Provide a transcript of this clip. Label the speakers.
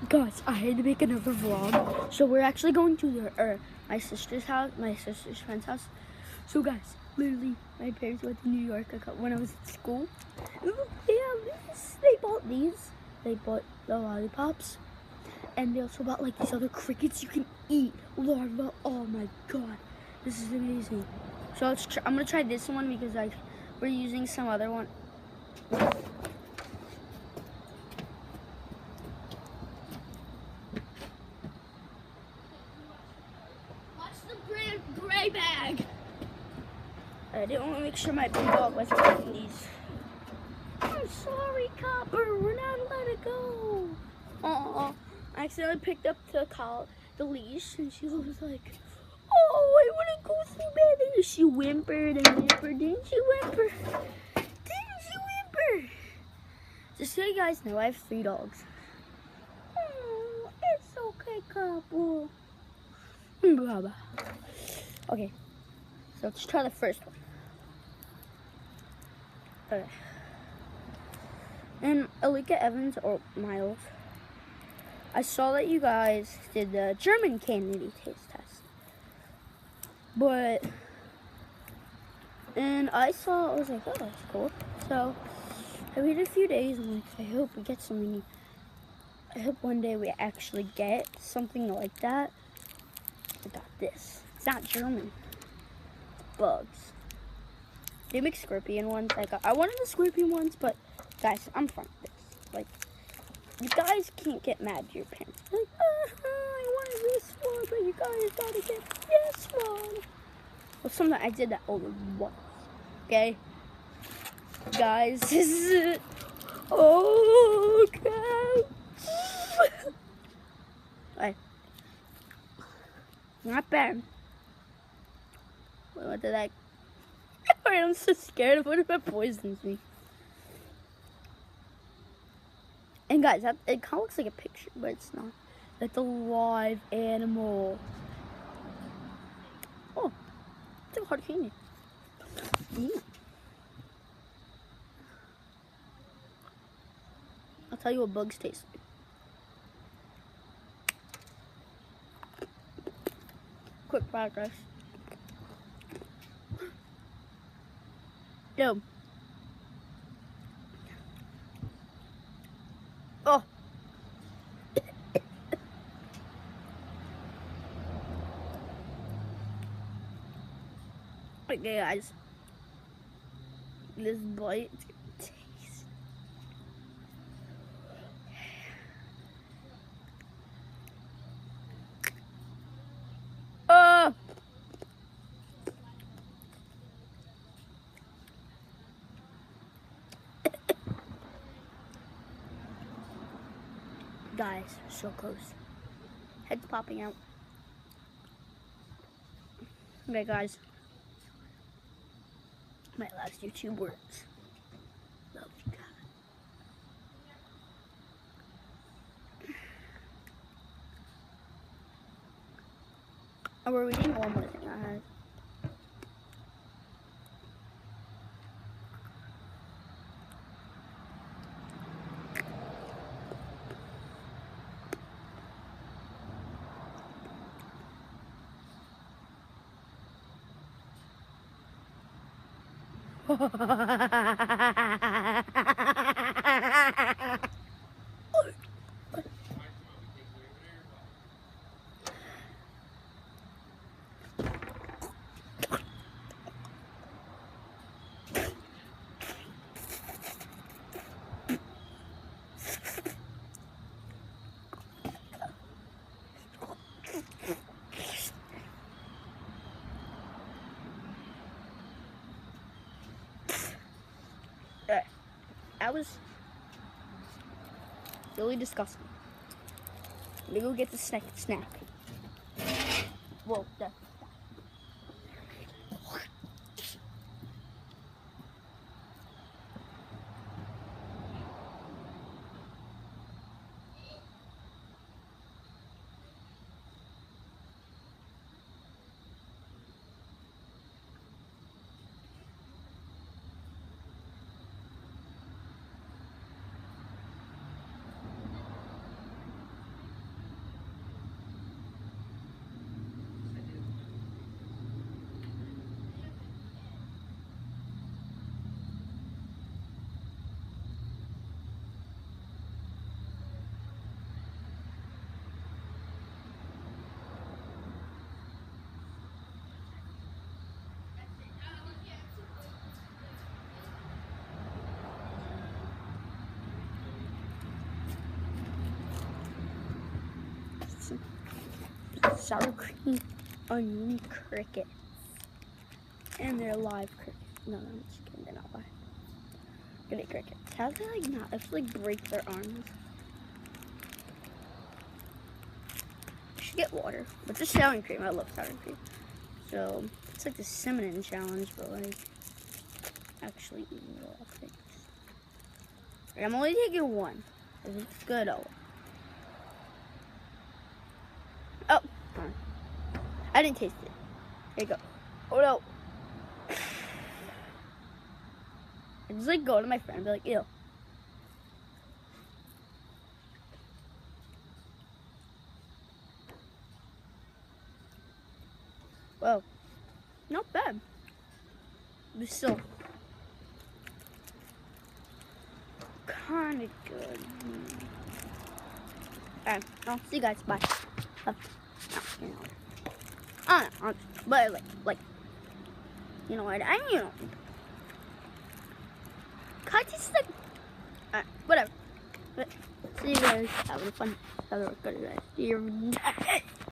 Speaker 1: Guys, I had to make another vlog. So we're actually going to my sister's house, my sister's friend's house. So guys, literally, my parents went to New York when I was at school. They have this. They bought these. They bought the lollipops. And they also bought like these other crickets you can eat. Larva. Oh my god. This is amazing. So I'm gonna try this one because like we're using some other one. Watch the gray bag. I didn't want to make sure my big dog wasn't eating these. I'm sorry, Copper. We're not allowed to go. Aw. I accidentally picked up the leash, and she was like, "Oh, I want to go so bad." And she whimpered and whimpered. Didn't she whimper? Didn't she whimper? Just so you guys know, I have 3 dogs. Oh, it's okay, Copper. Baba. Okay, so let's try the first one. Okay. And Alika Evans or Miles, I saw that you guys did the German candy taste test. And I was like, oh, that's cool. So I waited a few days and I hope we get something. I hope one day we actually get something like that. I got this. It's not German. It's bugs. They make scorpion ones. I wanted the scorpion ones, but guys, I'm fine with this. Like, you guys can't get mad at your parents. Like, I wanted this one, but you guys gotta get this one. Well, sometimes I did that only once. Okay? Guys, this is it. Oh, okay. Right. Not bad. What did I... I'm so scared of what if it poisons me. And guys, it kind of looks like a picture, but it's not. It's a live animal. Oh, it's a hard candy. Yeah. I'll tell you what bugs taste like. Quick progress. Yo. Oh. Okay, guys. This bite tastes. Oh. Guys, so close. Head's popping out. Okay, guys. My last YouTube words. Love you guys. Oh, we're reading one more thing I had. That was really disgusting. Let me go get the snack. Whoa, there. sour cream onion crickets. And they're live crickets. No, I'm just kidding. They're not live. Look at crickets. How do they like not have to like break their arms? I should get water. But just sour cream. I love sour cream. So it's like the cinnamon challenge, but like actually eating raw things. I'm only taking one. If it's good, oh, I didn't taste it. There you go. Oh no. I just like go to my friend and be like, ew. Well, not bad. But still kind of good. Alright, I'll see you guys. Bye. I don't know, but like, you know what? Kind of just like, whatever. But see you guys. Have a fun. Have a good day. See you.